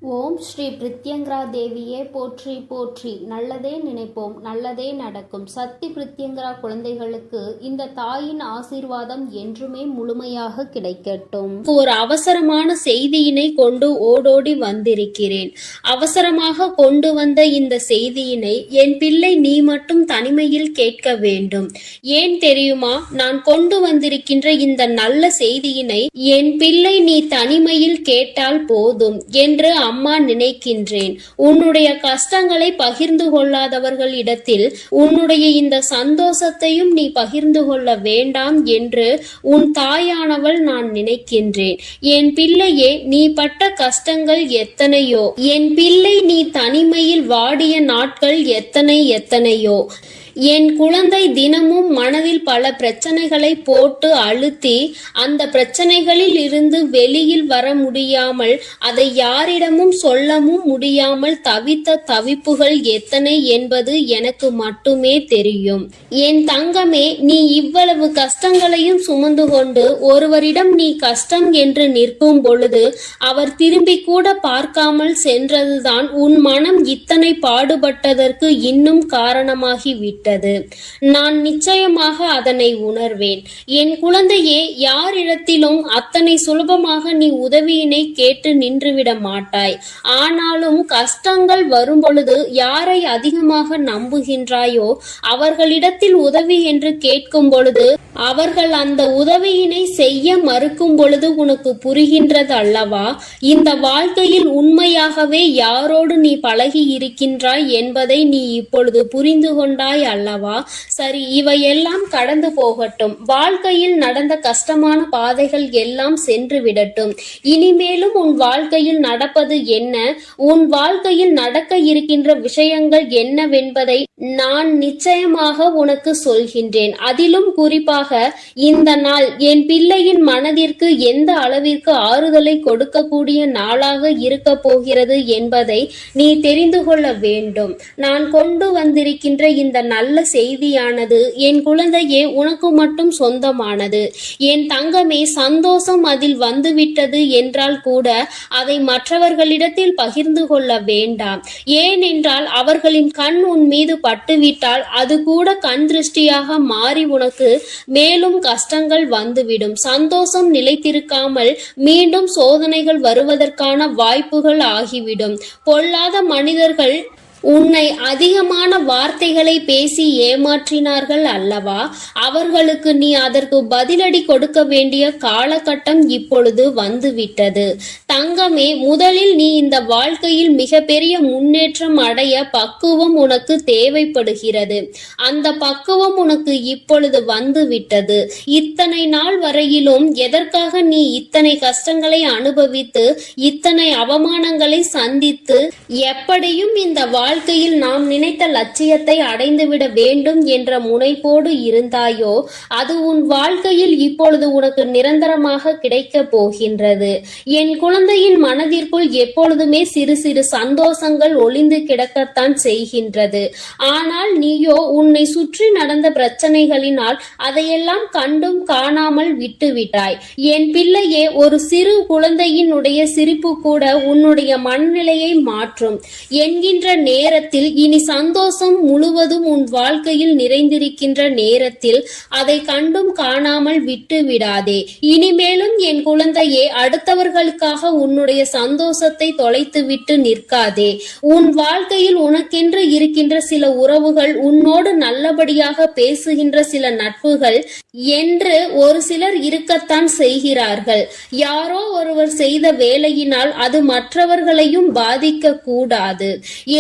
ஓம் ஸ்ரீ பிரித்யங்கரா தேவியே போற்றி போற்றி. நல்லதே நினைப்போம், நல்லதே நடக்கும். சக்தி பிரித்யங்கரா குழந்தைகளுக்கு இந்த தாயின் ஆசீர்வாதம் என்றுமே முழுமையாக கிடைக்கட்டும். ஒரு அவசரமான செய்தியினை கொண்டு ஓடோடி வந்திருக்கிறேன். அவசரமாக கொண்டு வந்த இந்த செய்தியினை என் பிள்ளை நீ மட்டும் தனிமையில் கேட்க வேண்டும். ஏன் தெரியுமா? நான் கொண்டு வந்திருக்கின்ற இந்த நல்ல செய்தியினை என் பிள்ளை நீ தனிமையில் கேட்டால் போதும் என்று அம்மா நினைக்கின்றேன். உன்னுடைய கஷ்டங்களை பகிர்ந்து கொள்ளாதவர்களிடத்தில் உன்னுடைய இந்த சந்தோஷத்தையும் நீ பகிர்ந்து கொள்ள வேண்டாம் என்று உன் தாயானவள் நான் நினைக்கின்றேன். என் பிள்ளையே, நீ பட்ட கஷ்டங்கள் எத்தனையோ, என் பிள்ளை நீ தனிமையில் வாடிய நாட்கள் எத்தனையோ. என் குழந்தை தினமும் மனதில் பல பிரச்சனைகளை போட்டு அழுத்தி அந்த பிரச்சனைகளில் இருந்து வெளியில் வர முடியாமல் அதை யாரிடமும் சொல்லவும் முடியாமல் தவித்த தவிப்புகள் எத்தனை என்பது எனக்கு மட்டுமே தெரியும். என் தங்கமே, நீ இவ்வளவு கஷ்டங்களையும் சுமந்து கொண்டு ஒருவரிடம் நீ கஷ்டம் என்று நிற்கும் பொழுது அவர் திரும்பி கூட பார்க்காமல் சென்றதுதான் உன் மனம் இத்தனை பாடுபட்டதற்கு இன்னும் காரணமாகிவிட்டது. நான் நிச்சயமாக அதனை உணர்வேன். என் குழந்தையே, யாரிடத்திலும் அத்தனை சுலபமாக நீ உதவியினை கேட்டு நின்றுவிட மாட்டாய். ஆனாலும் கஷ்டங்கள் வரும் பொழுது யாரை அதிகமாக நம்புகின்றாயோ அவர்களிடத்தில் உதவி என்று கேட்கும் பொழுது அவர்கள் அந்த உதவியினை செய்ய மறுக்கும் பொழுது உனக்கு புரிகின்றது அல்லவா? இந்த வாழ்க்கையில் உண்மையாகவே யாரோடு நீ பழகி இருக்கின்றாய் என்பதை நீ இப்பொழுது புரிந்து கொண்டாய் அல்லவா? சரி, இவையெல்லாம் கடந்து போகட்டும். வாழ்க்கையில் நடந்த கஷ்டமான பாதைகள் எல்லாம் சென்று விடட்டும். இனிமேலும் உன் வாழ்க்கையில் நடப்பது என்ன, உன் வாழ்க்கையில் நடக்க இருக்கின்ற விஷயங்கள் என்னவென்பதை நான் நிச்சயமாக உனக்கு சொல்கின்றேன். அதிலும் குறிப்பாக இந்த நாள் என் பிள்ளையின் மனதிற்கு எந்த அளவிற்கு ஆறுதலை கொடுக்கக்கூடிய நாளாக இருக்க போகிறது என்பதை நீ தெரிந்து கொள்ள வேண்டும். நான் கொண்டு வந்திருக்கின்ற இந்த நல்ல செய்தியானது என் குழந்தையே உனக்கு மட்டும் சொந்தமானது. என் தங்கமே, சந்தோஷம் அதில் வந்துவிட்டது என்றால் கூட அதை மற்றவர்களிடத்தில் பகிர்ந்து கொள்ள வேண்டாம். ஏனென்றால் அவர்களின் கண் உன் மீது பட்டுவிட்டால் அது கூட கண் திருஷ்டியாக மாறி உனக்கு மேலும் கஷ்டங்கள் வந்துவிடும். சந்தோஷம் நிலைத்திருக்காமல் மீண்டும் சோதனைகள் வருவதற்கான வாய்ப்புகள் ஆகிவிடும். பொல்லாத மனிதர்கள் உன்னை அதிகமான வார்த்தைகளை பேசி ஏமாற்றினார்கள் அல்லவா? அவர்களுக்கு நீ அதற்கு பதிலடி கொடுக்க வேண்டிய காலகட்டம் இப்பொழுது வந்துவிட்டது. தங்கமே, முதலில் நீ இந்த வாழ்க்கையில் மிகப்பெரிய முன்னேற்றம் அடைய பக்குவம் உனக்கு தேவைப்படுகிறது. அந்த பக்குவம் உனக்கு இப்பொழுது வந்துவிட்டது. இத்தனை நாள் வரையிலும் எதற்காக நீ இத்தனை கஷ்டங்களை அனுபவித்து இத்தனை அவமானங்களை சந்தித்து எப்படியும் இந்த வாழ்க்கையில் நாம் நினைத்த லட்சியத்தை அடைந்துவிட வேண்டும் என்ற முனைப்போடு இருந்தாயோ அது உன் வாழ்க்கையில் இப்பொழுது உனக்கு நிரந்தரமாக கிடைக்க போகின்றது. என் குழந்தையின் மனதிற்குள் எப்பொழுதுமே சிறு சிறு சந்தோஷங்கள் ஒளிந்து கிடக்கத்தான் செய்கின்றது. ஆனால் நீயோ உன்னை சுற்றி நடந்த பிரச்சனைகளினால் அதையெல்லாம் கண்டும் காணாமல் விட்டுவிட்டாய். என் பிள்ளையே, ஒரு சிறு குழந்தையினுடைய சிரிப்பு கூட உன்னுடைய மனநிலையை மாற்றும் என்கின்ற நேரத்தில் இனி சந்தோஷம் முழுவதும் உன் வாழ்க்கையில் நிறைந்திருக்கின்ற நேரத்தில் அதை கண்டும் காணாமல் விட்டு விடாதே. இனிமேலும் என் குழந்தையே, அடுத்தவர்களுக்காக உன்னுடைய சந்தோஷத்தை தொலைத்து விட்டு நிற்காதே. உன் வாழ்க்கையில் உனக்கென்று இருக்கின்ற சில உறவுகள், உன்னோடு நல்லபடியாக பேசுகின்ற சில நட்புகள் என்று ஒரு சிலர் இருக்கத்தான் செய்கிறார்கள். யாரோ ஒருவர் செய்த வேலையினால் அது மற்றவர்களையும் பாதிக்க கூடாது.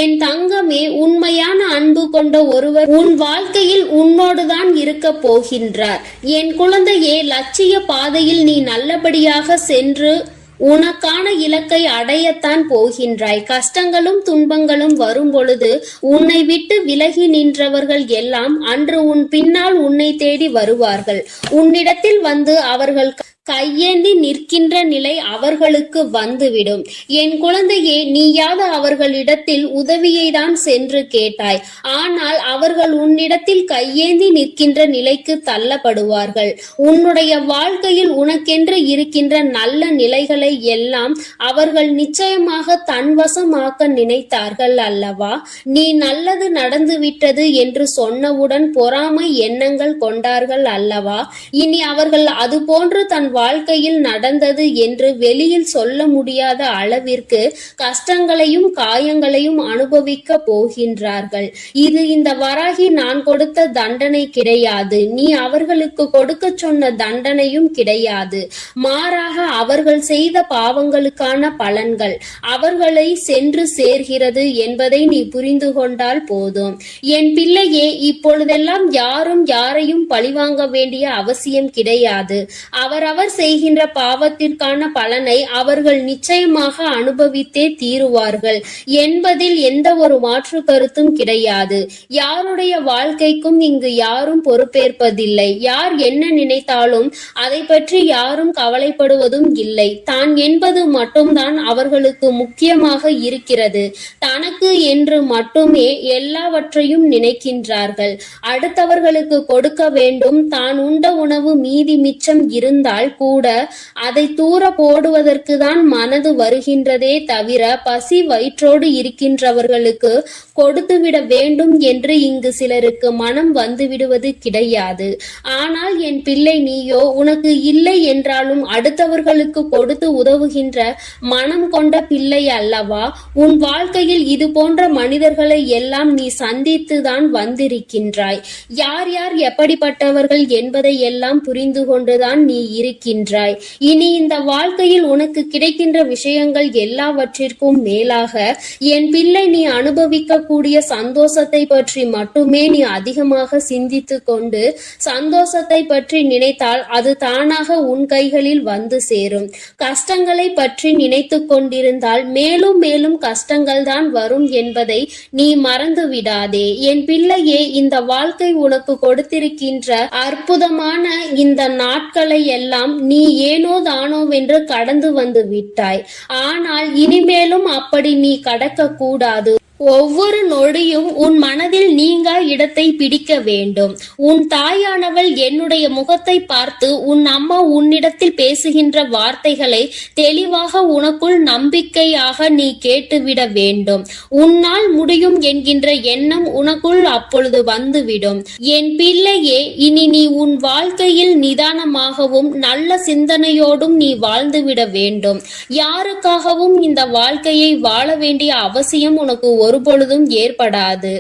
என் தங்கமே, உண்மையான அன்பு கொண்ட ஒருவர் உன் வாழ்க்கையில் உன்னோடுதான் இருக்க போகின்றார். என் குழந்தையே, லட்சிய பாதையில் நீ நல்லபடியாக சென்று உனக்கான இலக்கை அடையத்தான் போகின்றாய். கஷ்டங்களும் துன்பங்களும் வரும் பொழுது உன்னை விட்டு விலகி நின்றவர்கள் எல்லாம் அன்று உன் பின்னால் உன்னை தேடி வருவார்கள். உன்னிடத்தில் வந்து அவர்கள் கையேந்தி நிற்கின்ற நிலை அவர்களுக்கு வந்துவிடும். என் குழந்தையே, நீயாவது அவர்களிடத்தில் உதவியை தான் சென்று கேட்டாய். ஆனால் அவர்கள் உன்னிடத்தில் கையேந்தி நிற்கின்ற நிலைக்கு தள்ளப்படுவார்கள். உன்னுடைய வாழ்க்கையில் உனக்கென்று இருக்கின்ற நல்ல நிலைகளை எல்லாம் அவர்கள் நிச்சயமாக தன்வசமாக்க நினைத்தார்கள் அல்லவா? நீ நல்லது நடந்துவிட்டது என்று சொன்னவுடன் பொறாமை எண்ணங்கள் கொண்டார்கள் அல்லவா? இனி அவர்கள் அது போன்று தன் வாழ்க்கையில் நடந்தது என்று வெளியில் சொல்ல முடியாத அளவிற்கு கஷ்டங்களையும் காயங்களையும் அனுபவிக்க போகின்றார்கள். இது இந்த வராகி நான் கொடுத்த தண்டனை கிடையாது. நீ அவர்களுக்கு கொடுக்க சொன்ன தண்டனையும் கிடையாது. மாறாக அவர்கள் செய்த பாவங்களுக்கான பலன்கள் அவர்களை சென்று சேர்கிறது என்பதை நீ புரிந்து கொண்டால் போதும். என் பிள்ளையே, இப்பொழுதெல்லாம் யாரும் யாரையும் பழிவாங்க வேண்டிய அவசியம் கிடையாது. அவரவர் செய்கின்ற பாவத்திற்கான பலனை அவர்கள் நிச்சயமாக அனுபவித்தே தீருவார்கள் என்பதில் எந்த ஒரு மாற்று கருத்தும் கிடையாது. யாருடைய வாழ்க்கைக்கும் இங்கு யாரும் பொறுப்பேற்பதில்லை. யார் என்ன நினைத்தாலும் அதை பற்றி யாரும் கவலைப்படுவதும் இல்லை. தான் என்பது மட்டும்தான் அவர்களுக்கு முக்கியமாக இருக்கிறது. தனக்கு என்று மட்டுமே எல்லாவற்றையும் நினைக்கின்றார்கள். அடுத்தவர்களுக்கு கொடுக்க வேண்டும். தான் உண்ட உணவு மீதி மிச்சம் இருந்தால் கூட அதை தூர போடுவதற்கு தான் மனது வருகின்றதே தவிர பசி வயிற்றோடு இருக்கின்றவர்களுக்கு கொடுத்துவிட வேண்டும் என்று இங்கு சிலருக்கு மனம் வந்துவிடுவது கிடையாது. ஆனால் என் பிள்ளை, நீயோ உனக்கு இல்லை என்றாலும் அடுத்தவர்களுக்கு கொடுத்து உதவுகின்ற மனம் கொண்ட பிள்ளை அல்லவா? உன் வாழ்க்கையில் இது போன்ற மனிதர்களை எல்லாம் நீ சந்தித்துதான் வந்திருக்கின்றாய். யார் யார் எப்படிப்பட்டவர்கள் என்பதை எல்லாம் புரிந்து கொண்டுதான் நீ இருக்கின்றாய். இனி இந்த வாழ்க்கையில் உனக்கு கிடைக்கின்ற விஷயங்கள் எல்லாவற்றிற்கும் மேலாக என் பிள்ளை, நீ அனுபவிக்கக்கூடிய சந்தோஷத்தை பற்றி மட்டுமே நீ அதிகமாக சிந்தித்து கொண்டு சந்தோஷத்தை பற்றி நினைத்தால் அது தானாக உன் கைகளில் வந்து சேரும். கஷ்டங்களை பற்றி நினைத்து கொண்டிருந்தால் மேலும் மேலும் கஷ்டங்கள் தான் வரும் என்பதை நீ மறந்து விடாதே. என் பிள்ளையே, இந்த வாழ்க்கை உனக்கு கொடுத்திருக்கின்ற அற்புதமான இந்த நாட்களை எல்லாம் நீ ஏனோ தானோவென்று கடந்து வந்து விட்டாய். ஆனால் இனிமேலும் அப்படி நீ கடக்க கூடாது. ஒவ்வொரு நொடியும் உன் மனதில் நீங்கா இடத்தை பிடிக்க வேண்டும். உன் தாயானவள் என்னுடைய முகத்தை பார்த்து உன் அம்மா உன்னிடத்தில் பேசுகின்ற வார்த்தைகளை தெளிவாக உனக்குள் நம்பிக்கையாக நீ கேட்டுவிட வேண்டும். உன்னால் முடியும் என்கின்ற எண்ணம் உனக்குள் அப்பொழுது வந்துவிடும். என் பிள்ளையே, இனி நீ உன் வாழ்க்கையில் நிதானமாகவும் நல்ல சிந்தனையோடும் நீ வாழ்ந்துவிட வேண்டும். யாருக்காகவும் இந்த வாழ்க்கையை வாழ வேண்டிய அவசியம் உனக்கு ஒருபொழுதும் ஏற்படாது.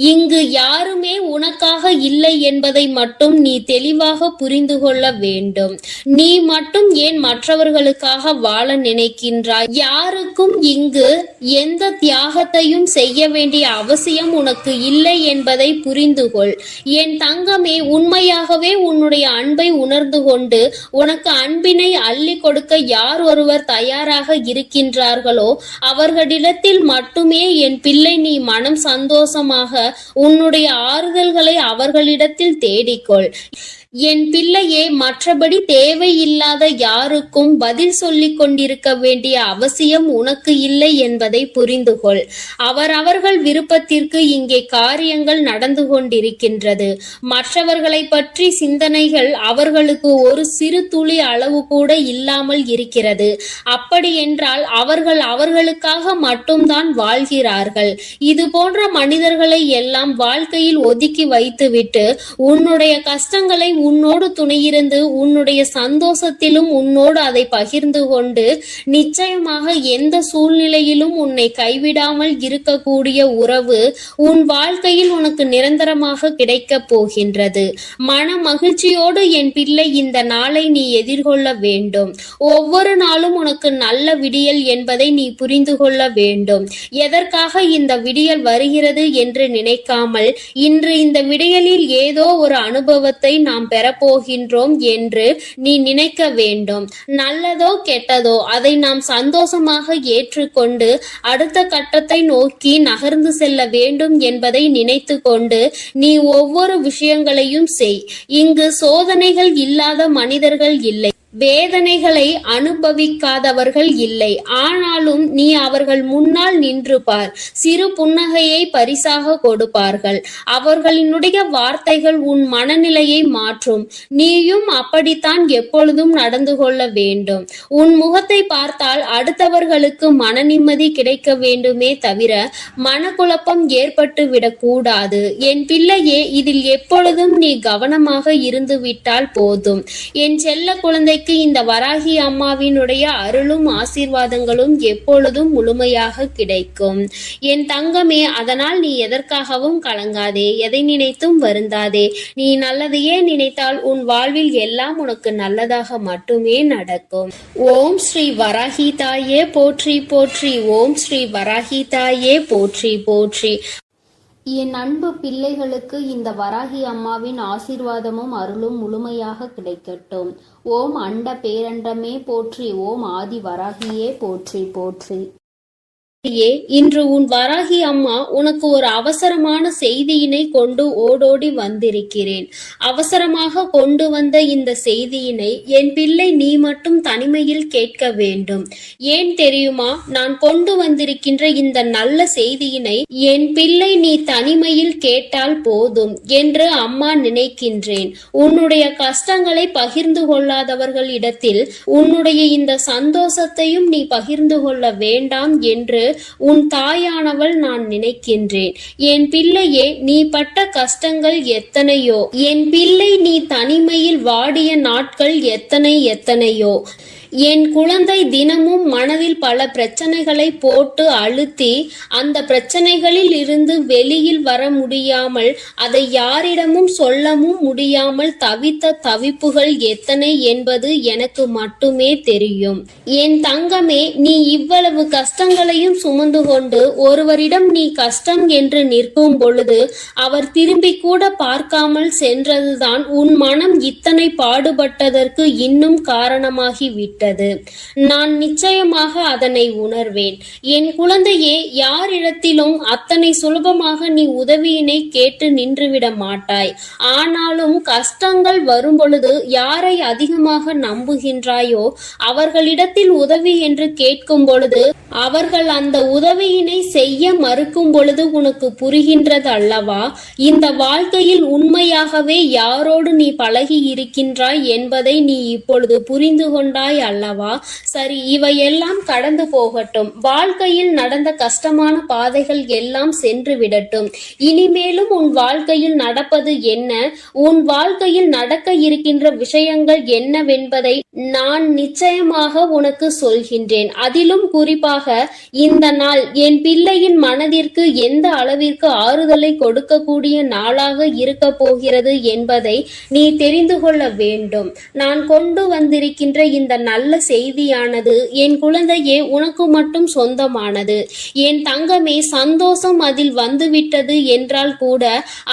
இங்கு யாருமே உனக்காக இல்லை என்பதை மட்டும் நீ தெளிவாக புரிந்து கொள்ள வேண்டும். நீ மட்டும் ஏன் மற்றவர்களுக்காக வாழ நினைக்கின்றாய்? யாருக்கும் இங்கு எந்த தியாகத்தையும் செய்ய வேண்டிய அவசியம் உனக்கு இல்லை என்பதை புரிந்து கொள். என் தங்கமே, உண்மையாகவே உன்னுடைய அன்பை உணர்ந்து கொண்டு உனக்கு அன்பினை அள்ளி கொடுக்க யார் ஒருவர் தயாராக இருக்கின்றார்களோ அவர்களிடத்தில் மட்டுமே என் பிள்ளை நீ மனம் சந்தோஷமாக உன்னுடைய ஆறுதல்களை அவர்களிடத்தில் தேடிக்கொள். என் பிள்ளையே, மற்றபடி தேவையில்லாத யாருக்கும் பதில் சொல்லிக் கொண்டிருக்க வேண்டிய அவசியம் உனக்கு இல்லை என்பதை புரிந்து கொள். அவரவர்கள் விருப்பத்திற்கு இங்கே காரியங்கள் நடந்து கொண்டிருக்கின்றது. மற்றவர்களை பற்றி சிந்தனைகள் அவர்களுக்கு ஒரு சிறு துளி அளவு கூட இல்லாமல் இருக்கிறது. அப்படி என்றால் அவர்கள் அவர்களுக்காக மட்டும்தான் வாழ்கிறார்கள். இது போன்ற மனிதர்களை எல்லாம் வாழ்க்கையில் ஒதுக்கி வைத்துவிட்டு உன்னுடைய கஷ்டங்களை உன்னோடு துணையிருந்து உன்னுடைய சந்தோஷத்திலும் உன்னோடு அதை பகிர்ந்து கொண்டு நிச்சயமாக எந்த சூழ்நிலையிலும் உன்னை கைவிடாமல் இருக்கக்கூடிய உறவு உன் வாழ்க்கையில் உனக்கு நிரந்தரமாக கிடைக்கப் போகின்றது. மன மகிழ்ச்சியோடு என் பிள்ளை இந்த நாளை நீ எதிர்கொள்ள வேண்டும். ஒவ்வொரு நாளும் உனக்கு நல்ல விடியல் என்பதை நீ புரிந்து கொள்ள வேண்டும். எதற்காக இந்த விடியல் வருகிறது என்று நினைக்காமல் இன்று இந்த விடியலில் ஏதோ ஒரு அனுபவத்தை நாம் பெறப்போகின்றோம் என்று நீ நினைக்க வேண்டும். நல்லதோ கெட்டதோ அதை நாம் சந்தோஷமாக ஏற்றுக்கொண்டு அடுத்த கட்டத்தை நோக்கி நகர்ந்து செல்ல வேண்டும் என்பதை நினைத்து கொண்டு நீ ஒவ்வொரு விஷயங்களையும் செய். இங்கு சோதனைகள் இல்லாத மனிதர்கள் இல்லை. வேதனைகளை அனுபவிக்காதவர்கள் இல்லை. ஆனாலும் நீ அவர்கள் முன்னால் நின்று பார். சிறு புன்னகையை பரிசாக கொடுப்பார்கள். அவர்களினுடைய வார்த்தைகள் உன் மனநிலையை மாற்றும். நீயும் அப்படித்தான் எப்பொழுதும் நடந்து கொள்ள வேண்டும். உன் முகத்தை பார்த்தால் அடுத்தவர்களுக்கு மன நிம்மதி கிடைக்க வேண்டுமே தவிர மனக்குழப்பம் ஏற்பட்டு விடக்கூடாது. என் பிள்ளையே, இதில் எப்பொழுதும் நீ கவனமாக இருந்து விட்டால் போதும். என் செல்ல குழந்தை இந்த வராகி அம்மாவினுடைய அருளும் ஆசீர்வாதங்களும் எப்பொழுதும் முழுமையாக கிடைக்கும். என் தங்கமே, அதனால் நீ எதற்காகவும் கலங்காதே, எதை நினைத்தும் வருந்தாதே. நீ நல்லதையே நினைத்தால் உன் வாழ்வில் எல்லாம் உனக்கு நல்லதாக மட்டுமே நடக்கும். ஓம் ஸ்ரீ வராகி தாயே போற்றி போற்றி. ஓம் ஸ்ரீ வராகி தாயே போற்றி போற்றி. என் அன்பு பிள்ளைகளுக்கு இந்த வராகி அம்மாவின் ஆசீர்வாதமும் அருளும் முழுமையாக கிடைக்கட்டும். ஓம் அண்ட பேரண்டமே போற்றி. ஓம் ஆதி வராகியே போற்றி போற்றி. இன்று உன் வராகி அம்மா உனக்கு ஒரு அவசரமான செய்தியினை கொண்டு ஓடோடி வந்திருக்கிறேன். அவசரமாக கொண்டு வந்த இந்த செய்தியினை என் பிள்ளை நீ மட்டும் தனிமையில் கேட்க வேண்டும். ஏன் தெரியுமா? நான் கொண்டு வந்திருக்கின்ற இந்த நல்ல செய்தியினை என் பிள்ளை நீ தனிமையில் கேட்டால் போதும் என்று அம்மா நினைக்கின்றேன். உன்னுடைய கஷ்டங்களை பகிர்ந்து கொள்ளாதவர்களிடத்தில் உன்னுடைய இந்த சந்தோஷத்தையும் நீ பகிர்ந்து கொள்ள வேண்டாம் என்று உன் தாயானவள் நான் நினைக்கின்றேன். என் பிள்ளையே, நீ பட்ட கஷ்டங்கள் எத்தனையோ. என் பிள்ளை நீ தனிமையில் வாடிய நாட்கள் எத்தனையோ. என் குழந்தை தினமும் மனதில் பல பிரச்சனைகளை போட்டு அழுத்தி அந்த பிரச்சனைகளில் இருந்து வெளியில் வர முடியாமல் அதை யாரிடமும் சொல்லவும் முடியாமல் தவித்த தவிப்புகள் எத்தனை என்பது எனக்கு மட்டுமே தெரியும். என் தங்கமே, நீ இவ்வளவு கஷ்டங்களையும் சுமந்து கொண்டு ஒருவரிடம் நீ கஷ்டம் என்று நிற்கும் பொழுது அவர் திரும்பி கூட பார்க்காமல் சென்றதுதான் உன் மனம் இத்தனை பாடுபட்டதற்கு இன்னும் காரணமாகிவிட்டது. நான் நிச்சயமாக அதனை உணர்வேன். என் குழந்தையே, யாரிடத்திலும் அத்தனை சுலபமாக நீ உதவியினை கேட்டு நின்றுவிட மாட்டாய். ஆனாலும் கஷ்டங்கள் வரும் பொழுது யாரை அதிகமாக நம்புகின்றாயோ அவர்களிடத்தில் உதவி என்று கேட்கும் பொழுது அவர்கள் அந்த உதவியினை செய்ய மறுக்கும் பொழுது உனக்கு புரிகின்றது அல்லவா? இந்த வாழ்க்கையில் உண்மையாகவே யாரோடு நீ பழகி இருக்கின்றாய் என்பதை நீ இப்பொழுது புரிந்து கொண்டாய் அல்லவா? சரி, இவையெல்லாம் கடந்து போகட்டும். வாழ்க்கையில் நடந்த கஷ்டமான பாதைகள் எல்லாம் சென்று விடட்டும். இனிமேலும் உன் வாழ்க்கையில் நடப்பது என்ன, உன் வாழ்க்கையில் நடக்க இருக்கின்ற விஷயங்கள் என்னவென்பதை நான் நிச்சயமாக உனக்கு சொல்கின்றேன். அதிலும் குறிப்பாக இந்த நாள் என் பிள்ளையின் மனதிற்கு எந்த அளவிற்கு ஆறுதலை கொடுக்கக்கூடிய நாளாக இருக்க போகிறது என்பதை நீ தெரிந்து கொள்ள வேண்டும். நான் கொண்டு வந்திருக்கின்ற இந்த நல்ல செய்தியானது என் குழந்தையே உனக்கு மட்டும் சொந்தமானது. என் தங்கமே, சந்தோஷம் அதில் வந்துவிட்டது என்றால் கூட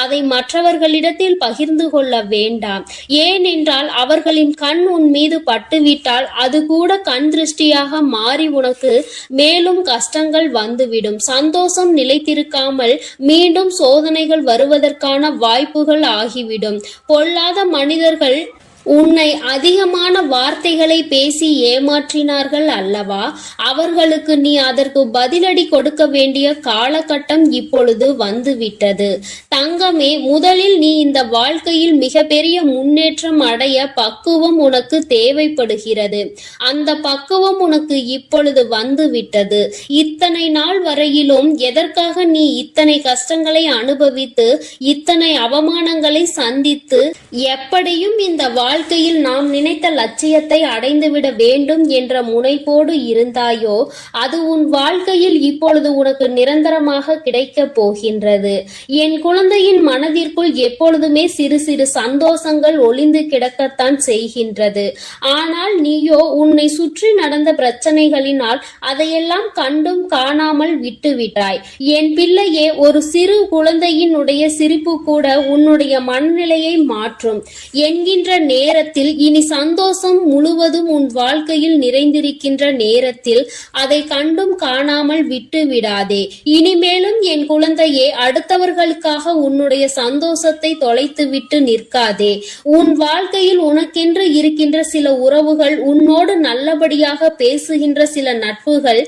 அதை மற்றவர்களிடத்தில் பகிர்ந்து கொள்ள வேண்டாம். ஏனென்றால் அவர்களின் கண் உன் மீது பட்டுவிட்டால் அது கூட கண் திருஷ்டியாக மாறி உனக்கு மேலும் கஷ்டங்கள் வந்துவிடும். சந்தோஷம் நிலைத்திருக்காமல் மீண்டும் சோதனைகள் வருவதற்கான வாய்ப்புகள் ஆகிவிடும். பொல்லாத மனிதர்கள் உன்னை அதிகமான வார்த்தைகளை பேசி ஏமாற்றினார்கள் அல்லவா? அவர்களுக்கு நீ அதற்கு பதிலடி கொடுக்க வேண்டிய காலகட்டம் இப்பொழுது வந்துவிட்டது. தங்கமே, முதலில் நீ இந்த வாழ்க்கையில் மிகப்பெரிய முன்னேற்றம் அடைய பக்குவம் உனக்கு தேவைப்படுகிறது. அந்த பக்குவம் உனக்கு இப்பொழுது வந்துவிட்டது. இத்தனை நாள் வரையிலும் எதற்காக நீ இத்தனை கஷ்டங்களை அனுபவித்து இத்தனை அவமானங்களை சந்தித்து எப்படியும் இந்த வாழ்க்கையில் நாம் நினைத்த லட்சியத்தை அடைந்துவிட வேண்டும் என்ற முனைப்போடு இருந்தாயோ அது உன் வாழ்க்கையில் இப்பொழுது உனக்கு நிரந்தரமாக கிடைக்க போகின்றது. என் குழந்தையின் மனதிற்குள் எப்பொழுதுமே சிறு சிறு சந்தோஷங்கள் ஒளிந்து கிடக்கத்தான் செய்கின்றது. ஆனால் நீயோ உன்னை சுற்றி நடந்த பிரச்சனைகளினால் அதையெல்லாம் கண்டும் காணாமல் விட்டுவிட்டாய். என் பிள்ளையே, ஒரு சிறு குழந்தையினுடைய சிரிப்பு கூட உன்னுடைய மனநிலையை மாற்றும் என்கின்ற நேரத்தில், இனி சந்தோஷம் முழுவதும் உன் வாழ்க்கையில் நிறைந்திருக்கின்ற நேரத்தில் அதை கண்டும் காணாமல் விட்டு விடாதே. இனிமேலும் என் குழந்தையே, அடுத்தவர்களுக்காக உன்னுடைய சந்தோஷத்தை தொலைத்துவிட்டு நிற்காதே. உன் வாழ்க்கையில் உனக்கென்று இருக்கின்ற சில உறவுகள், உன்னோடு நல்லபடியாக பேசுகின்ற சில நட்புகள்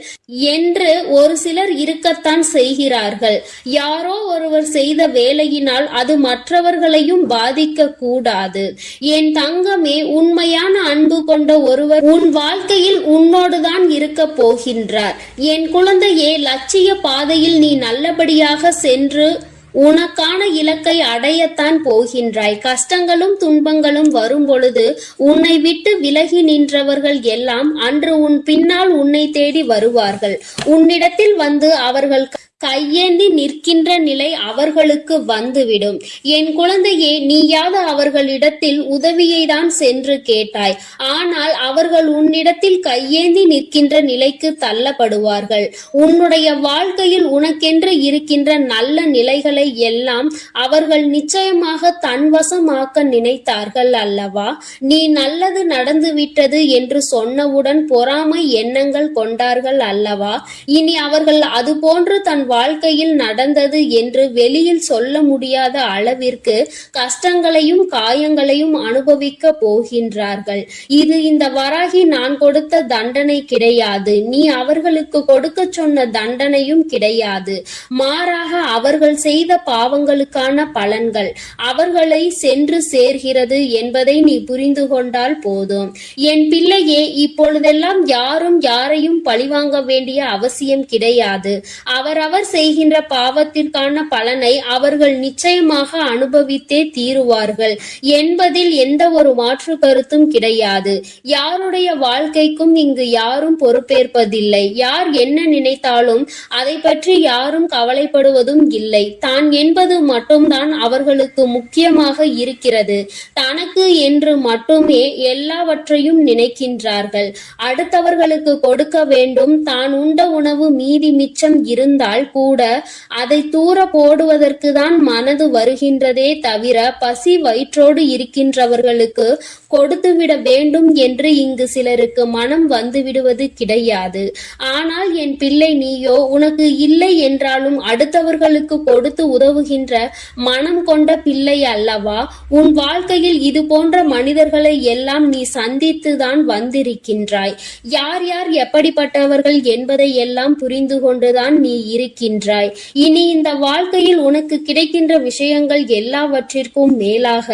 என்று ஒரு சிலர் இருக்கத்தான் செய்கிறார்கள். யாரோ ஒருவர் செய்த வேலையினால் அது மற்றவர்களையும் பாதிக்க கூடாது. என் தங்கமே, உண்மையான அன்பு கொண்ட ஒருவர் உன் வாழ்க்கையில் உன்னோடுதான் இருக்க போகின்றார். என் குழந்தையே, லட்சிய பாதையில் நீ நல்லபடியாக சென்று உனக்கான இலக்கை அடையத்தான் போகின்றாய். கஷ்டங்களும் துன்பங்களும் வரும் பொழுது உன்னை விட்டு விலகி நின்றவர்கள் எல்லாம் அன்று உன் பின்னால் உன்னை தேடி வருவார்கள். உன்னிடத்தில் வந்து அவர்கள் கையேந்தி நிற்கின்ற நிலை அவர்களுக்கு வந்துவிடும். என் குழந்தையே, நீயாவது அவர்களிடத்தில் உதவியை தான் சென்று கேட்டாய். ஆனால் அவர்கள் உன்னிடத்தில் கையேந்தி நிற்கின்ற நிலைக்கு தள்ளப்படுவார்கள். உன்னுடைய வாழ்க்கையில் உனக்கென்று இருக்கின்ற நல்ல நிலைகளை எல்லாம் அவர்கள் நிச்சயமாக தன்வசமாக்க நினைத்தார்கள் அல்லவா? நீ நல்லது நடந்துவிட்டது என்று சொன்னவுடன் பொறாமை எண்ணங்கள் கொண்டார்கள் அல்லவா? இனி அவர்கள் அது போன்று தன் வாழ்க்கையில் நடந்தது என்று வெளியில் சொல்ல முடியாத அளவிற்கு கஷ்டங்களையும் காயங்களையும் அனுபவிக்க போகின்றார்கள். இது இந்த வராகி நான் கொடுத்த தண்டனை கிடையாது. நீ அவர்களுக்கு கொடுக்க சொன்ன தண்டனையும் கிடையாது. மாறாக அவர்கள் செய்த பாவங்களுக்கான பலன்கள் அவர்களை சென்று சேர்கிறது என்பதை நீ புரிந்து கொண்டால் போதும். என் பிள்ளையே, இப்பொழுதெல்லாம் யாரும் யாரையும் பழிவாங்க வேண்டிய அவசியம் கிடையாது. அவரவர் செய்கின்ற பாவத்திற்கான பலனை அவர்கள் நிச்சயமாக அனுபவித்தே தீருவார்கள் என்பதில் எந்த ஒரு மாற்று கருத்தும் கிடையாது. யாருடைய வாழ்க்கைக்கும் இங்கு யாரும் பொறுப்பேற்பதில்லை. யார் என்ன நினைத்தாலும் அதை பற்றி யாரும் கவலைப்படுவதும் இல்லை. தான் என்பது மட்டும்தான் அவர்களுக்கு முக்கியமாக இருக்கிறது. தனக்கு என்று மட்டுமே எல்லாவற்றையும் நினைக்கின்றார்கள். அடுத்தவர்களுக்கு கொடுக்க வேண்டும். தான் உண்ட உணவு மீதி மிச்சம் இருந்தால் கூட அதை தூர போடுவதற்கு தான் மனது வருகின்றதே தவிர பசி வயிற்றோடு இருக்கின்றவர்களுக்கு கொடுத்துவிட வேண்டும் என்று இங்கு சிலருக்கு மனம் வந்து விடுவது கிடையாது. ஆனால் என் பிள்ளை, நீயோ உனக்கு இல்லை என்றாலும் அடுத்தவர்களுக்கு கொடுத்து உதவுகின்ற மனம் கொண்ட பிள்ளை அல்லவா? உன் வாழ்க்கையில் இது போன்ற மனிதர்களை எல்லாம் நீ சந்தித்துதான் வந்திருக்கின்றாய். யார் யார் எப்படிப்பட்டவர்கள் என்பதை எல்லாம் புரிந்து கொண்டுதான் நீ இருக்கின்றாய். இனி இந்த வாழ்க்கையில் உனக்கு கிடைக்கின்ற விஷயங்கள் எல்லாவற்றிற்கும் மேலாக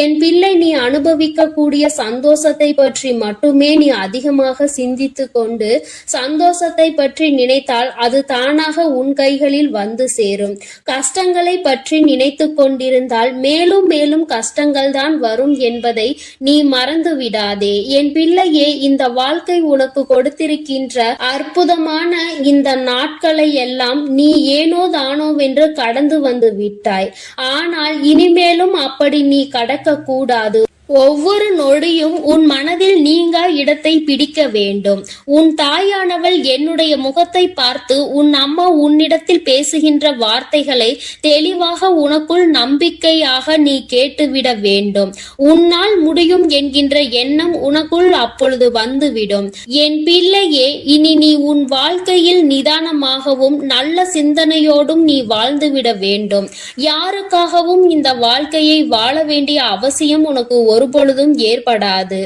என் பிள்ளை, நீ அனுபவிக்க கூடிய சந்தோஷத்தை பற்றி மட்டுமே நீ அதிகமாக சிந்தித்து கொண்டு சந்தோஷத்தை பற்றி நினைத்தால் அது தானாக உன் கைகளில் வந்து சேரும். கஷ்டங்களை பற்றி நினைத்து கொண்டிருந்தால் மேலும் மேலும் கஷ்டங்கள் தான் வரும் என்பதை நீ மறந்து விடாதே. என் பிள்ளையே, இந்த வாழ்க்கை உனக்கு கொடுத்திருக்கின்ற அற்புதமான இந்த நாட்களை எல்லாம் நீ ஏனோ தானோவென்று கடந்து வந்து விட்டாய். ஆனால் இனிமேலும் அப்படி நீ கடக்க கூடாது. ஒவ்வொரு நொடியும் உன் மனதில் நீங்கா இடத்தை பிடிக்க வேண்டும். உன் தாயானவள் என்னுடைய முகத்தை பார்த்து உன் அம்மா உன்னிடத்தில் பேசுகின்ற வார்த்தைகளை தெளிவாக உனக்குள் நம்பிக்கையாக நீ கேட்டுவிட வேண்டும். உன்னால் முடியும் என்கின்ற எண்ணம் உனக்குள் அப்பொழுது வந்துவிடும். என் பிள்ளையே, இனி நீ உன் வாழ்க்கையில் நிதானமாகவும் நல்ல சிந்தனையோடும் நீ வாழ்ந்துவிட வேண்டும். யாருக்காகவும் இந்த வாழ்க்கையை வாழ வேண்டிய அவசியம் உனக்கு ஒருபொழுதும் ஏற்படாது.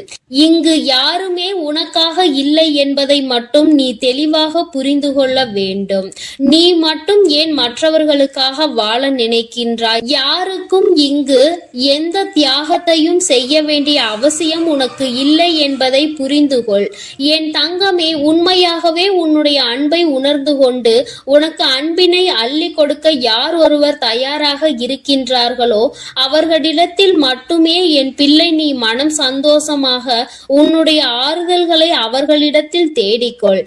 இங்கு யாருமே உனக்காக இல்லை என்பதை மட்டும் நீ தெளிவாக புரிந்து கொள்ள வேண்டும். நீ மட்டும் ஏன் மற்றவர்களுக்காக வாழ நினைக்கின்றாய்? யாருக்கும் இங்கு எந்த தியாகத்தையும் செய்ய வேண்டிய அவசியம் உனக்கு இல்லை என்பதை புரிந்து கொள். என் தங்கமே, உண்மையாகவே உன்னுடைய அன்பை உணர்ந்து கொண்டு உனக்கு அன்பினை அள்ளி கொடுக்க யார் ஒருவர் தயாராக இருக்கின்றார்களோ அவர்களிடத்தில் மட்டுமே என் பிள்ளை நீ மனம் சந்தோஷமாக உன்னுடைய ஆறுதல்களை அவர்களிடத்தில் தேடிக்கொள்.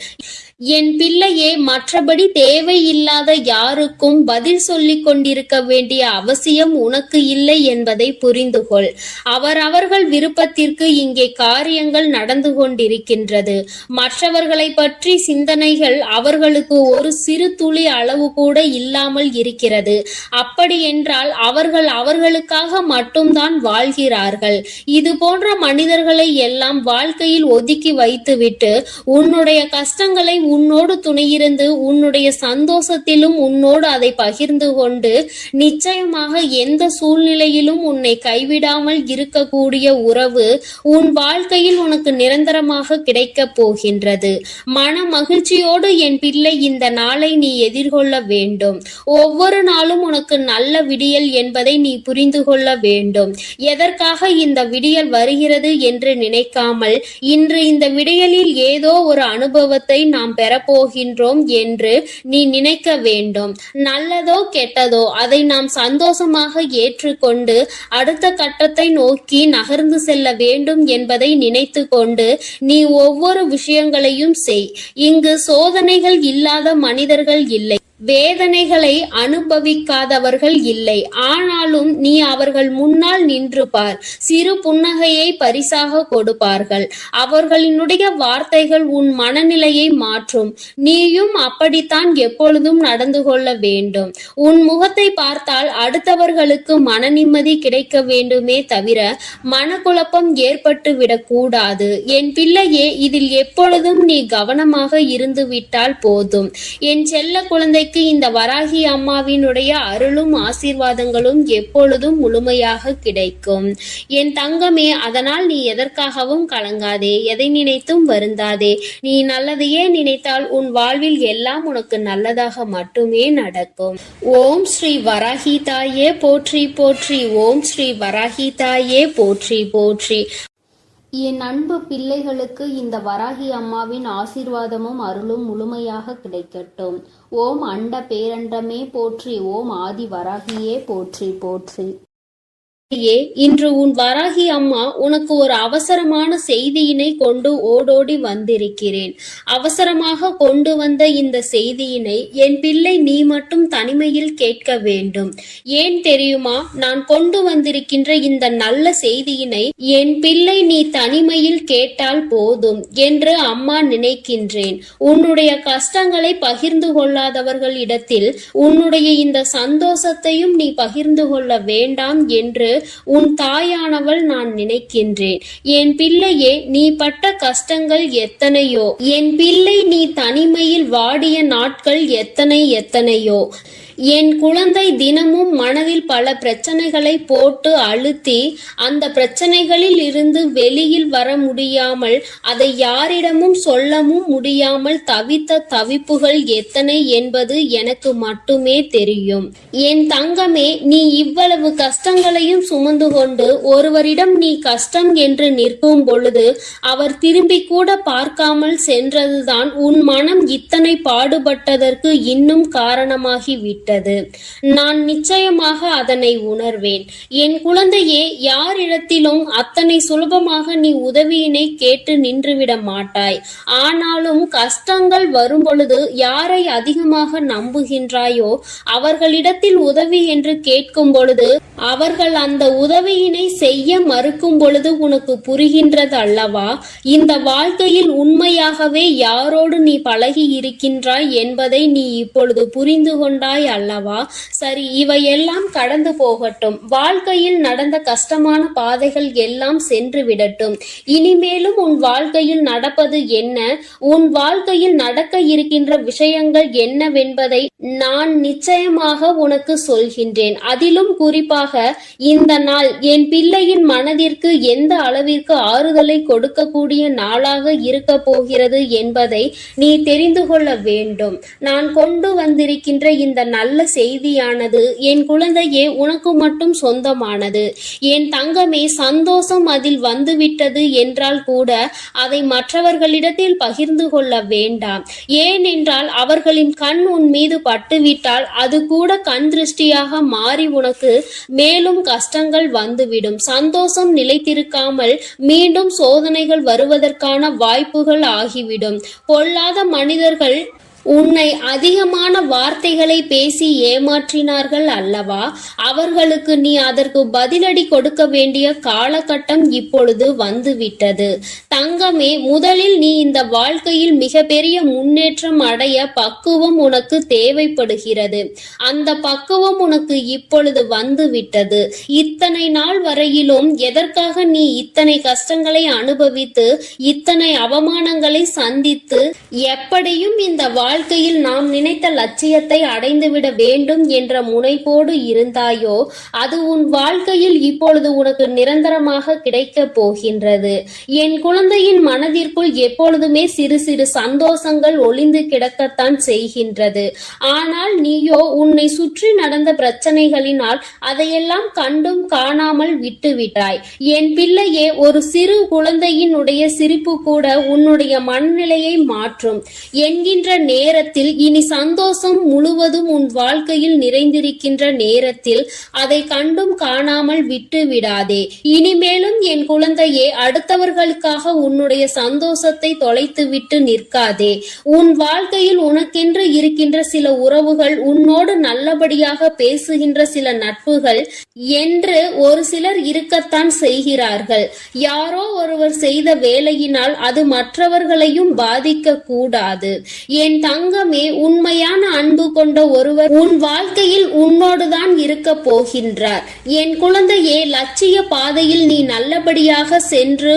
என் பிள்ளையே, மற்றபடி தேவையில்லாத யாருக்கும் பதில் சொல்லிக் கொண்டிருக்க வேண்டிய அவசியம் உனக்கு இல்லை என்பதை புரிந்து கொள். அவரவர்கள் விருப்பத்திற்கு இங்கே காரியங்கள் நடந்து கொண்டிருக்கின்றது. மற்றவர்களை பற்றி சிந்தனைகள் அவர்களுக்கு ஒரு சிறு துளி அளவு கூட இல்லாமல் இருக்கிறது. அப்படி என்றால் அவர்கள் அவர்களுக்காக மட்டும்தான் வாழ்கிறார்கள். இது போன்ற மனிதர்களை எல்லாம் வாழ்க்கையில் ஒதுக்கி வைத்துவிட்டு உன்னுடைய கஷ்டங்களை உன்னோடு துணையிருந்து உன்னுடைய சந்தோஷத்திலும் உன்னோடு அதை பகிர்ந்து கொண்டு நிச்சயமாக எந்த சூழ்நிலையிலும் உன்னை கைவிடாமல் இருக்கக்கூடிய உறவு உன் வாழ்க்கையில் உனக்கு நிரந்தரமாக கிடைக்கப் போகின்றது. மன மகிழ்ச்சியோடு என் பிள்ளை இந்த நாளை நீ எதிர்கொள்ள வேண்டும். ஒவ்வொரு நாளும் உனக்கு நல்ல விடியல் என்பதை நீ புரிந்து கொள்ள வேண்டும். எதற்காக இந்த விடியல் வருகிறது என்று நினைக்காமல் இன்று இந்த விடியலில் ஏதோ ஒரு அனுபவத்தை நாம் பெறப்போகின்றோம் என்று நீ நினைக்க வேண்டும். நல்லதோ கெட்டதோ அதை நாம் சந்தோஷமாக ஏற்றுக்கொண்டு அடுத்த கட்டத்தை நோக்கி நகர்ந்து செல்ல வேண்டும் என்பதை நினைத்து கொண்டு நீ ஒவ்வொரு விஷயங்களையும் செய். இங்கு சோதனைகள் இல்லாத மனிதர்கள் இல்லை, வேதனைகளை அனுபவிக்காதவர்கள் இல்லை. ஆனாலும் நீ அவர்கள் முன்னால் நின்று பார். சிறு புன்னகையை பரிசாக கொடுப்பார்கள். அவர்களினுடைய வார்த்தைகள் உன் மனநிலையை மாற்றும். நீயும் அப்படித்தான் எப்பொழுதும் நடந்து கொள்ள வேண்டும். உன் முகத்தை பார்த்தால் அடுத்தவர்களுக்கு மன நிம்மதி கிடைக்க வேண்டுமே தவிர மனக்குழப்பம் ஏற்பட்டு விடக்கூடாது. என் பிள்ளையே, இதில் எப்பொழுதும் நீ கவனமாக இருந்து விட்டால் போதும். என் செல்ல குழந்தை இந்த வராகி அம்மாவினுடைய அருளும் ஆசீர்வாதங்களும் எப்பொழுதும் முழுமையாக கிடைக்கும். என் தங்கமே, அதனால் நீ எதற்காகவும் கலங்காதே, எதை நினைத்தும் வருந்தாதே. நீ நல்லதையே நினைத்தால் உன் வாழ்வில் எல்லாம் உனக்கு நல்லதாக மட்டுமே நடக்கும். ஓம் ஸ்ரீ வராகி தாயே போற்றி போற்றி. ஓம் ஸ்ரீ வராகி தாயே போற்றி போற்றி. என் அன்பு பிள்ளைகளுக்கு இந்த வராகி அம்மாவின் ஆசீர்வாதமும் அருளும் முழுமையாக கிடைக்கட்டும். ஓம் அண்ட பேரண்டமே போற்றி. ஓம் ஆதி வராகியே போற்றி போற்றி. இன்று உன் வராகி அம்மா உனக்கு ஒரு அவசரமான செய்தியினை கொண்டு ஓடோடி வந்திருக்கிறேன். அவசரமாக கொண்டு வந்த இந்த செய்தியினை என் பிள்ளை நீ மட்டும் தனிமையில் கேட்க வேண்டும். ஏன் தெரியுமா? நான் கொண்டு வந்திருக்கின்ற இந்த நல்ல செய்தியினை என் பிள்ளை நீ தனிமையில் கேட்டால் போதும் என்று அம்மா நினைக்கின்றேன். உன்னுடைய கஷ்டங்களை பகிர்ந்து கொள்ளாதவர்கள் இடத்தில் உன்னுடைய இந்த சந்தோஷத்தையும் நீ பகிர்ந்து கொள்ள வேண்டாம் என்று உன் தாயானவள் நான் நினைக்கின்றேன். என் பிள்ளையே, நீ பட்ட கஷ்டங்கள் எத்தனையோ, என் பிள்ளை நீ தனிமையில் வாடிய நாட்கள் எத்தனையோ. என் குழந்தை தினமும் மனதில் பல பிரச்சனைகளை போட்டு அழுத்தி அந்த பிரச்சனைகளில் இருந்து வெளியில் வர முடியாமல் அதை யாரிடமும் சொல்லவும் முடியாமல் தவித்த தவிப்புகள் எத்தனை என்பது எனக்கு மட்டுமே தெரியும். என் தங்கமே, நீ இவ்வளவு கஷ்டங்களையும் சுமந்து கொண்டு ஒருவரிடம் நீ கஷ்டம் என்று நிற்கும் பொழுது அவர் திரும்பி கூட பார்க்காமல் சென்றதுதான் உன் மனம் இத்தனை பாடுபட்டதற்கு இன்னும் காரணமாகிவிட்டது. நான் நிச்சயமாக அதனை உணர்வேன். என் குழந்தையே, யாரிடத்திலும் அத்தனை சுலபமாக நீ உதவியினை கேட்டு நின்றுவிட மாட்டாய். ஆனாலும் கஷ்டங்கள் வரும் பொழுது யாரை அதிகமாக நம்புகின்றாயோ அவர்களிடத்தில் உதவி என்று கேட்கும் பொழுது அவர்கள் அந்த உதவியினை செய்ய மறுக்கும் பொழுது உனக்கு புரிகின்றது அல்லவா? இந்த வாழ்க்கையில் உண்மையாகவே யாரோடு நீ பழகி இருக்கின்றாய் என்பதை நீ இப்பொழுது புரிந்து கொண்டாய் அல்லவா? சரி, இவையெல்லாம் கடந்து போகட்டும். வாழ்க்கையில் நடந்த கஷ்டமான பாதைகள் எல்லாம் சென்று விடட்டும். இனிமேலும் உன் வாழ்க்கையில் நடப்பது என்ன, உன் வாழ்க்கையில் நடக்க இருக்கின்ற விஷயங்கள் என்னவென்பதை நான் நிச்சயமாக உனக்கு சொல்கின்றேன். அதிலும் குறிப்பாக இந்த நாள் என் பிள்ளையின் மனதிற்கு எந்த அளவிற்கு ஆறுதலை கொடுக்கக்கூடிய நாளாக இருக்க போகிறது என்பதை நீ தெரிந்து கொள்ள வேண்டும். நான் கொண்டு வந்திருக்கின்ற இந்த நல்ல செய்தியானது என் குழந்தையே உனக்கு மட்டும் சொந்தமானது. என் தங்கமே, சந்தோஷம் அதில் வந்துவிட்டது என்றால் கூட அதை மற்றவர்களிடத்தில் பகிர்ந்து கொள்ள வேண்டாம். ஏனென்றால் அவர்களின் கண் உன் மீது பட்டுவிட்டால் அது கூட கண் திருஷ்டியாக மாறி உனக்கு மேலும் கஷ்டங்கள் வந்துவிடும். சந்தோஷம் நிலைத்திருக்காமல் மீண்டும் சோதனைகள் வருவதற்கான வாய்ப்புகள் ஆகிவிடும். பொல்லாத மனிதர்கள் உன்னை அதிகமான வார்த்தைகளை பேசி ஏமாற்றினார்கள் அல்லவா? அவர்களுக்கு நீ அதற்கு பதிலடி கொடுக்க வேண்டிய காலகட்டம் இப்பொழுது வந்துவிட்டது. தங்கமே, முதலில் நீ இந்த வாழ்க்கையில் மிகப்பெரிய முன்னேற்றம் அடைய பக்குவம் உனக்கு தேவைப்படுகிறது. அந்த பக்குவம் உனக்கு இப்பொழுது வந்துவிட்டது. இத்தனை நாள் வரையிலும் எதற்காக நீ இத்தனை கஷ்டங்களை அனுபவித்து இத்தனை அவமானங்களை சந்தித்து எப்படியும் இந்த வாழ்க்கையில் நாம் நினைத்த லட்சியத்தை அடைந்துவிட வேண்டும் என்ற முனைப்போடு இருந்தாயோ, அது உன் வாழ்க்கையில் இப்பொழுது உனக்கு நிரந்தரமாக கிடைக்க போகின்றது. என் குழந்தையின் மனதிற்குள் எப்பொழுதுமே சிறு சிறு சந்தோஷங்கள் ஒளிந்து கிடக்கத்தான் செய்கின்றது. ஆனால் நீயோ உன்னை சுற்றி நடந்த பிரச்சனைகளினால் அதையெல்லாம் கண்டும் காணாமல் விட்டுவிட்டாய். என் பிள்ளையே, ஒரு சிறு குழந்தையினுடைய சிரிப்பு கூட உன்னுடைய மனநிலையை மாற்றும் என்கின்ற நேரத்தில் இனி சந்தோஷம் முழுவதும் உன் வாழ்க்கையில் நிறைந்திருக்கின்ற நேரத்தில் அதை கண்டும் காணாமல் விட்டு விடாதே. இனிமேலும் என் குழந்தையே, அடுத்தவர்களுக்காக உன்னுடைய சந்தோஷத்தை தொலைத்துவிட்டு நிற்காதே. உன் வாழ்க்கையில் உனக்கென்று இருக்கின்ற சில உறவுகள், உன்னோடு நல்லபடியாக பேசுகின்ற சில நட்புகள் என்று ஒரு சிலர் இருக்கத்தான் செய்கிறார்கள். யாரோ ஒருவர் செய்த வேலையினால் அது மற்றவர்களையும் பாதிக்க கூடாது. என் தங்கமே, உண்மையான அன்பு கொண்ட ஒருவர் உன் வாழ்க்கையில் உன்னோடுதான் இருக்க போகின்றார். என் குழந்தையே, லட்சிய பாதையில் நீ நல்லபடியாக சென்று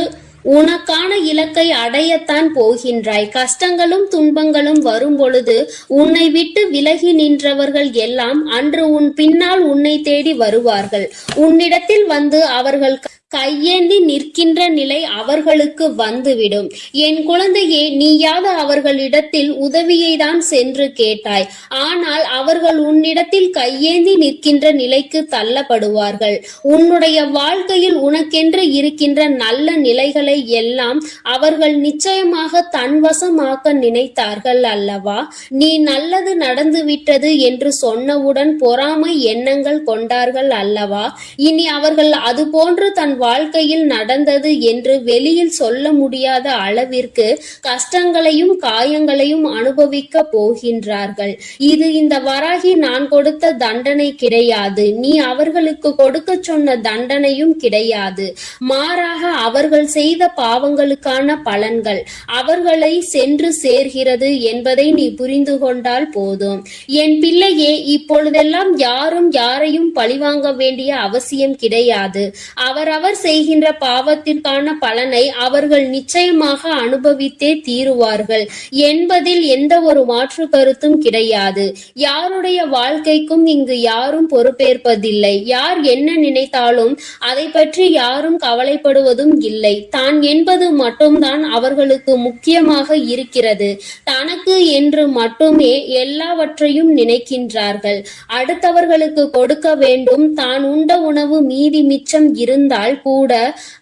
உனக்கான இலக்கை அடையத்தான் போகின்றாய். கஷ்டங்களும் துன்பங்களும் வரும் பொழுது உன்னை விட்டு விலகி நின்றவர்கள் எல்லாம் அன்று உன் பின்னால் உன்னை தேடி வருவார்கள். உன்னிடத்தில் வந்து அவர்கள் கையேந்தி நிற்கின்ற நிலை அவர்களுக்கு வந்துவிடும். என் குழந்தையே, நீயாவது அவர்களிடத்தில் உதவியை தான் சென்று கேட்டாய். ஆனால் அவர்கள் உன்னிடத்தில் கையேந்தி நிற்கின்ற நிலைக்கு தள்ளப்படுவார்கள். உன்னுடைய வாழ்க்கையில் உனக்கென்று இருக்கின்ற நல்ல நிலைகளை எல்லாம் அவர்கள் நிச்சயமாக தன்வசமாக்க நினைத்தார்கள் அல்லவா? நீ நல்லது நடந்துவிட்டது என்று சொன்னவுடன் பொறாமை எண்ணங்கள் கொண்டார்கள் அல்லவா? இனி அவர்கள் அது போன்று தன் வாழ்க்கையில் நடந்தது என்று வெளியில் சொல்ல முடியாத அளவிற்கு கஷ்டங்களையும் காயங்களையும் அனுபவிக்க போகின்றார்கள். இது இந்த வராகி நான் கொடுத்த தண்டனை கிடையாது. நீ அவர்களுக்கு கொடுக்க சொன்ன தண்டனையும் கிடையாது. மாறாக அவர்கள் செய்த பாவங்களுக்கான பலன்கள் அவர்களை சென்று சேர்கிறது என்பதை நீ புரிந்து கொண்டால் போதும். என் பிள்ளையே, இப்பொழுதெல்லாம் யாரும் யாரையும் பழிவாங்க வேண்டிய அவசியம் கிடையாது. அவரவர் செய்கின்ற பாவத்திற்கான பலனை அவர்கள் நிச்சயமாக அனுபவித்தே தீருவார்கள் என்பதில் எந்த ஒரு மாற்று கருத்தும் கிடையாது. யாருடைய வாழ்க்கைக்கும் இங்கு யாரும் பொறுப்பேற்பதில்லை. யார் என்ன நினைத்தாலும் அதை பற்றி யாரும் கவலைப்படுவதும் இல்லை. தான் என்பது மட்டும்தான் அவர்களுக்கு முக்கியமாக இருக்கிறது. தனக்கு என்று மட்டுமே எல்லாவற்றையும் நினைக்கின்றார்கள். அடுத்தவர்களுக்கு கொடுக்க வேண்டும். தான் உண்ட உணவு மீதி மிச்சம் இருந்தால் கூட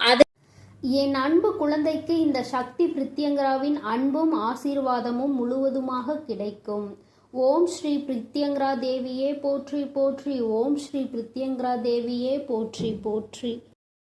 அதை என் அன்பு குழந்தைக்கு இந்த சக்தி பிரித்யங்கராவின் அன்பும் ஆசீர்வாதமும் முழுவதுமாக கிடைக்கும். ஓம் ஸ்ரீ பிரித்யங்கரா தேவியே போற்றி போற்றி. ஓம் ஸ்ரீ பிரித்யங்கரா தேவியே போற்றி போற்றி.